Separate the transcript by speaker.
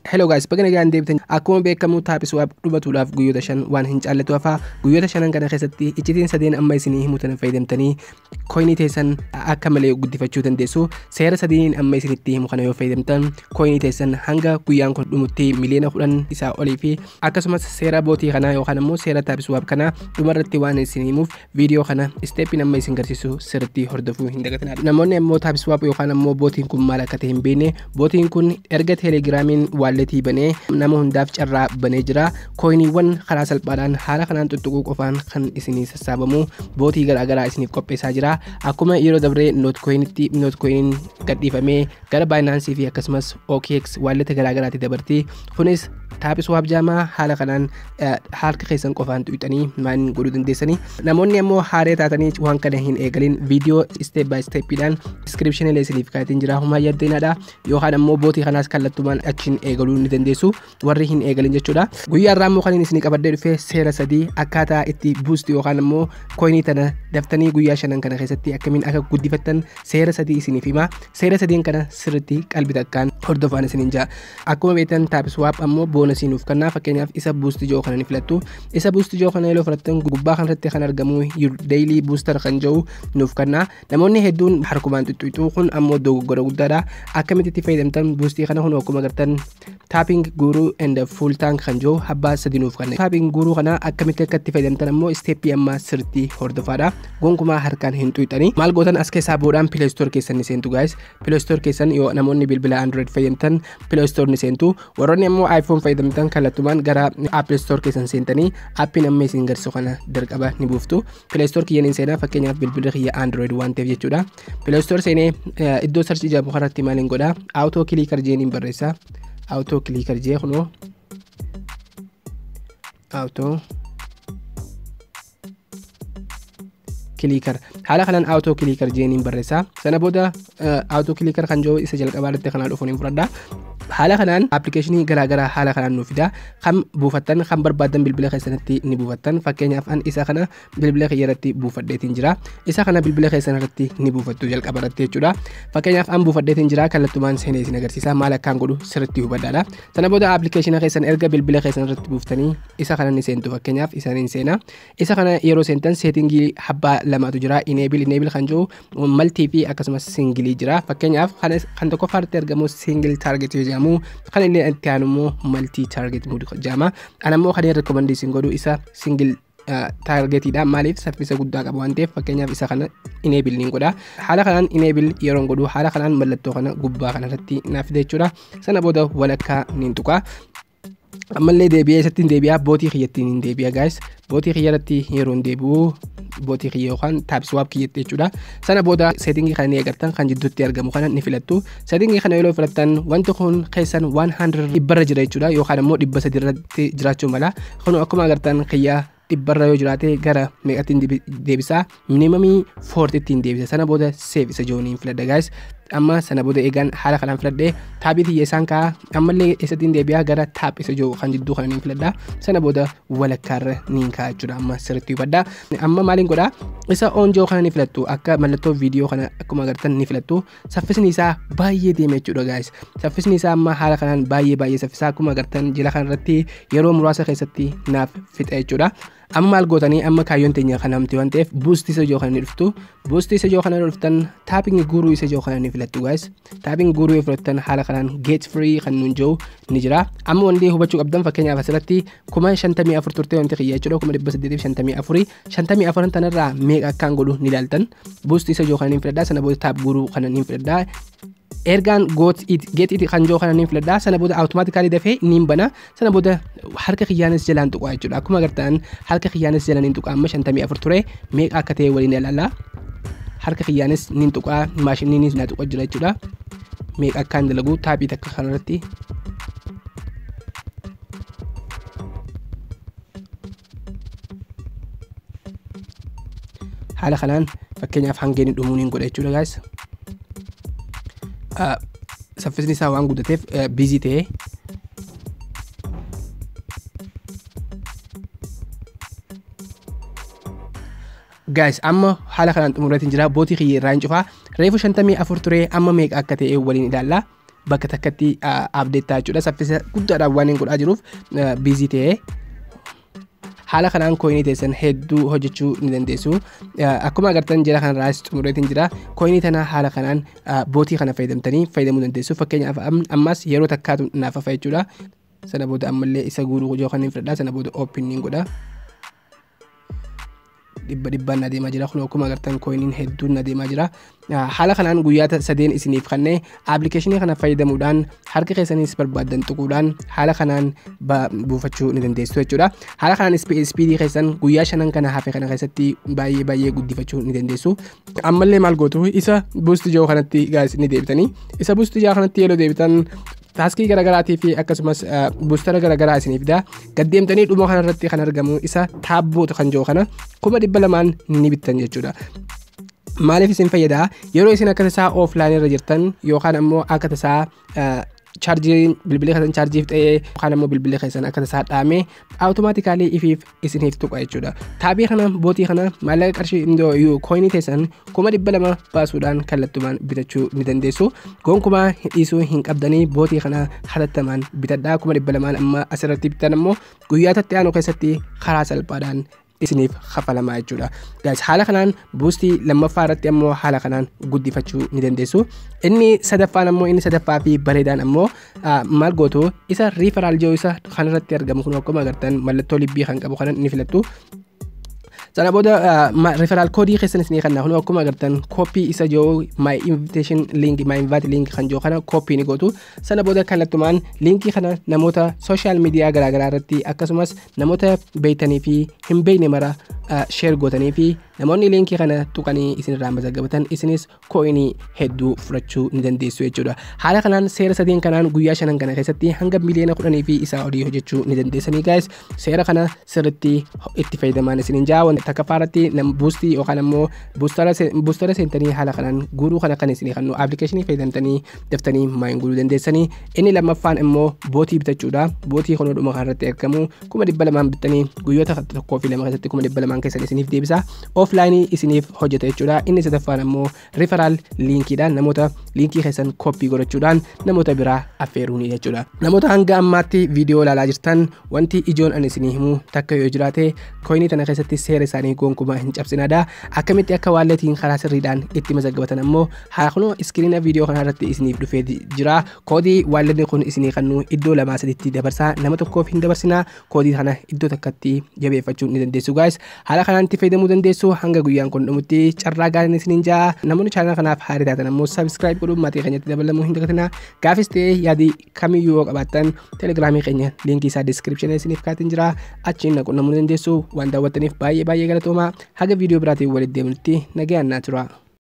Speaker 1: Hello guys, bagana gaan deebtan akkuma beekamu taapisuwaaf dhumatuudhaaf guyyoota 5 waan hin caallatu hafa guyyoota 5 kana keessatti iccitiin sadeen amma isinii himuutan fayyadamtanii coinii teessan akka malee guddifachuu dandeessu. Seera sadeen amma isinitti himu kana yoo fayyadamtan coinii teessan hanga guyyaan kun dhumutti miliyoona 10 isaa olii fi akkasumas seera bootii kana yookaan immoo seera taapisuwaaf kana dhumarratti waan isin himuuf viidiyoo kana steepin amma isin garsiisu sirriitti hordofuu hin dagatinaa. Namoonni immoo taapisuwaaf yookaan immoo bootiin kun maal akka ta'e hin beekne bootiin kun erga teelegiraamiin walletii banee nama hundaaf carraa banee jira. Coiniiwwan karaa salphaadhaan haala kanaan tuttuquu qofaan kan isinii sassaabamu bootii garaagaraa isiniif qopheessaa jira. Akkuma yeroo dabree Notcoin gadhiifamee gara Binance fi akkasumas OKX walleta garaagaraatti dabarti. Kunis taapisuwaaf jaamaa haala kanaan harka keessan qofaan tuqxanii maan godhuu dandeessanii. Namoonni ammoo haaree taatanii waan kana hin eegalin viidiyoo step by stepidhaan description illee isiniif kaatiin jira. Humaa yaddeenaadha yookaan ammoo bootii kanaas kallattumaan achiin eegaluu ni dandeessu warri hin eegalin jechuudha. Guyyaa irraa immoo kan isin qabadee dhufee seera sadii akkaataa itti boost yookaan ammoo coinii tana daftanii guyyaa 5 kana keessatti akkamiin akka guddifattan seera sadii isiniif hima. Seera sadiin kana sirriitti qalbii takkaan hordofaan isiniin jaa. Akkuma beektan taapisuwaaf ammoo boonasii nuuf kennaa. Fakkeenyaaf isa boost joo kana ni filattu. Isa boost joo kana yoo filattan gubbaa kanarratti kan argamu daily booster kan jiru nuuf kennaa. Namoonni hedduun harkumaan tuttuqxuu kun ammoo dogoggora guddaadha. Akkamitti itti fayyadamtan boostii kana kun akkuma gartan tapping guru and full tank kan jiru habbaa sadii nuuf kenna. Tapping guru kana akkamitti akka itti fayyadamtan ammoo steepii amma sirriitti hordofaadha. Gonkumaa harkaan hin tuqxanii. Maal gootan as keessaa boodaan Play Store keessan ni seentu guys. Play Store keessan yoo namoonni bilbila Android fayyadamtan Play Store ni seentu. Warroonni ammoo iPhone fayyadamtan kallattumaan gara Apple Store keessan seentanii appiin amma isin garsiisu kana dirqaba ni buuftu. Play Store kiyyan hin seenaa fakkeenyaaf bilbila kiyya Android waan ta'eef jechuudha. Play Store seenee iddoo search jedhamu kanatti maaliin godha auto clicker jeeniin barreessa. Auto clicker jee kuno auto clicker haala kanaan auto clicker jeeniin barreessa. Sana booda auto clicker kan jiru isa jalqabaatti kana dhufuun hin fudhadha. Haala kanaan applicationii garaagaraa haala kanaan nuuf fida. Kan buufattan kan barbaadan bilbila keessanitti ni buufattan. Fakkeenyaaf an isa kana bilbila keeyyatti buufadheetiin jira. Isa kana bilbila keessanitti ni buufattu jalqabarratti jechuudha. Fakkeenyaaf an buufadheetiin jira kallattumaan seenee isin agarsiisa maal akkaan godhu sirriitti hubadhaadha. Sana booda application keessan erga bilbila keessanitti buuftanii isa kana ni seentu. Fakkeenyaaf isa ni seena. Isa kana yeroo seentan settingii habbaa lamatu jira. Enable kan jiru multi fi akkasumas single jira. Fakkeenyaaf kan tokko farti argamu single target jamu kan illee itti aanumoo multi target mode jama. Anammoo kan recommendation godhu isa single targetidha. Maaliif saffisa guddaa qaba waan ta'eef fakkeenyaaf isa kana enable ni godha. Haala kanaan enable yeroo godhu haala kanaan mallattoo kana gubbaa kanarratti naaf fida jechuudha. Sana booda walakkaa ni tuqa. Ammallee deebi'ee isatti deebi'aa bootii kiyyattiin hin deebi'a guys. Bootii kiyyatti yeroo deebi'u bootii kiyya yookaan taapisuwaaf kiyyatti jechuudha. Sana booda settingii kana ni agartan kan jidduutti argamu kana ni filattu. Settingii kana yoo filattan wanti kun keessan 100 dhibbarra jira jechuudha yookaan immoo 300 irratti jiraachuu mala. Kun akkuma agartan kiyya dhibbarra yoo jiraate gara meeqatti deebisa minimumii 40 ittiin deebisa. Sana booda save isa jooniin filadha guys. Amma sana booda eegan haala kanaan filadhee taabitii yeesaan kaa ammallee isatti deebi'aa gara taap isa jiru kan jidduu kana ni filadha. Sana booda walakkaarra ni kaa jechuudha. Amma sirriitti hubadha. Amma maaliin godha isa on jiru kana ni filattu akka mallattoo viidiyoo kana akkuma agartan ni filattu. Saffisni isaa baay'ee deema jechuudha guys. Saffisni isaa amma haala kanaan baay'ee saffisaa akkuma agartan jila kanarratti yeroo muraasa keessatti naaf fixa jechuudha. Amma maal gootanii amma kaayyoon teenya kana namti waan ta'eef boost isa jiru kana ni dhuftu. Boost isa jiru kana dhuftan tapping guru isa jiru kana ni filattu guys. Tapping guru yoo filattan haala kanaan get free kan nuun jiru ni jira. Amma wanti hubachuu qabdan fakkeenyaaf asirratti 54 turte wanti kiyya jechuudha 1854 54 tanarraa meeqa akkaan godhu ni ilaaltan. Boost isa jiru kana ni filadhaa. Sana booda tap guru kana ni filadhaa. Ergaan get it kan jiru kana ni filadhaa. Sana booda automatically dafee ni bana. Sana booda harka kiyyaanis jalaan tuqaa jechuudha. Akkuma agartan harka kiyyaanis jalaan ni tuqaa amma 54 ture meeqa akka ta'e waliin ilaalla. Harka kiyyaanis ni tuqaa maashiniinis na tuqaa jira jechuudha. Meeqa akkaan dalagu taabii takka kanarratti. Haala kanaan fakkeenyaaf hangeen dhumuun hin godha jechuudha guys. Saffisni isaa waan guddateef busy ta'e. Guys amma haala kanaan xumuratiin jira bootii kiyya irraa hin cufaa. Reefu 54 ture amma meeqa akka ta'e waliin ilaalla. bakka takkatti update ta'a jechuudha. Saffisa guddaadhaan waan hin godhaa jiruuf busy ta'ee haala kanaan coinii teessan hedduu hojjechuu ni dandeessu. Akkuma agartan jira kanarraas xumureetiin jira. Coinii tana haala kanaan bootii kana fayyadamtanii fayyadamuu dandeessu. Fakkeenyaaf ammas yeroo takkaatu naaf hafa jechuudha. Sana booda ammallee isa guuruu yoo kan hin fudhadhaa. Sana booda open ni godha. Dhibbaan na deemaa jira. Kun akkuma agartan coiniin hedduun na deemaa jira. Haala kanaan guyyaa sadeen isiniif kannee applicationii kana fayyadamuudhaan harka keessanis barbaadan tuquudhaan haala kanaan buufachuu ni dandeessu jechuudha. Haala kanaan speedii keessan guyyaa 5 kana hafe kana keessatti baay'ee guddifachuu ni dandeessu. Ammallee maal gootu isa boost ijoo kanatti guys ni deebitanii isa boost ijoo kanatti yeroo deebitan taaskii garaagaraatii fi akkasumas boostara garaagaraa isiniif fida. Gaddeemtanii dhuma kanarratti kan argamu isa taabboota kan jiru kana 200 ni bittan jechuudha. Maaliif isin fayyada? Yeroo isin akka tasaa offline irra jirtan yookaan ammoo akka tasaa charging bilbilee keessan chargiif ta'ee yookaan ammoo bilbilee keessan akka tasaa dhaamee automatically ifiif isiniif tuqa jechuudha. Taabii kana bootii kana maallaqa qarshii coinii teessan 200 baasuudhaan kallattumaan bitachuu ni dandeessu. Gonkumaa dhiisuu hin qabdanii bootii kana hatattamaan bitadhaa. 200 amma asirratti bitan ammoo guyyaa itti aanu keessatti karaa salphaadhaan isiniif kafalamaa jechuudha. Guys haala kanaan boostii lammaffaa irratti ammoo haala kanaan guddifachuu ni dandeessu. Inni sadaffaa fi bareedaan ammoo maal gootu isa referral jiru isa kanarratti argamu kun akkuma agartan mallattoo libbii kan qabu kana ni filattu. Sana booda referral code keessan isinii kan naafnu akkuma agartan copy isa jiru my invitation link my invite link kan jiru kana copy ni gootu. Sana booda kallattumaan linkii kana namoota social media garaagaraa irratti akkasumas namoota beeytanii fi hin beeyne mara share gootanii fi namoonni linkii kana tuqanii isinirraa mazagabatan isinis coinii hedduu fudhachuu ni dandeessu jechuudha. Haala kanaan seera sadeen kanaan guyyaa 5 kana keessatti hanga miliyoona 10 fi isaa olii hojjechuu ni dandeessanii guys. Seera kana sirriitti itti fayyadamaan isiniin jaa. Takaffaarratti boostii yookaan ammoo boostara seentanii haala kanaan guuruu kana kan isinii kannu applicationii fayyadamtanii daftanii maayin guuruu dandeessanii. Inni lammaffaan immoo bootii bitachuudha. Bootii kun dhuma kanarratti argamu 200 bitanii guyyoota 1 fi 2 keessatti 200 keessan isiniif deebisa. Offline isiniif hojjeta jechuudha. Inni sadaffaan ammoo referral linkiidhaan namoota linkii keessan copy godhachuudhaan namoota biraa affeeruuni jechuudha. Namoota hanga ammaatti viidiyoo ilaalaa jirtan wanti ijoon ani isinii himu takka yoo jiraate coinii tana keessatti seera isaanii gonkumaa hin cabsinaadha. Akkamitti akka walletiin karaa sirriidhaan itti mazagabatan ammoo haakunoo iskiriina viidiyoo kana irratti isiniif dhufee jira. Koodii walletni kun isinii kannu iddoo 2-3tti dabarsaa nama tokkoof hin dabarsinaa. Koodii kana iddoo takkatti jabeeffachuu ni dandeessu guys. Haala kanaan itti fayyadamuu dandeessu. Hanga guyyaan kun dhumutti carraa gaariin isiniin jaa. Namoonni channel kanaaf haarii taatan ammoo subscribe godhuun maatii keenyatti dabalamuu hin dagatinaa. Gaafis ta'ee yaadii kamiyyuu yoo qabaattan telegiraamii keenya linkii isaa description isiniif kaatiin jira. Achiin naqunnamuu dandeessu. Waan daawwattaniif baay'ee galatoomaa. Haga viidiyoo biraatiin walitti deemnutti nagayaan naa tura.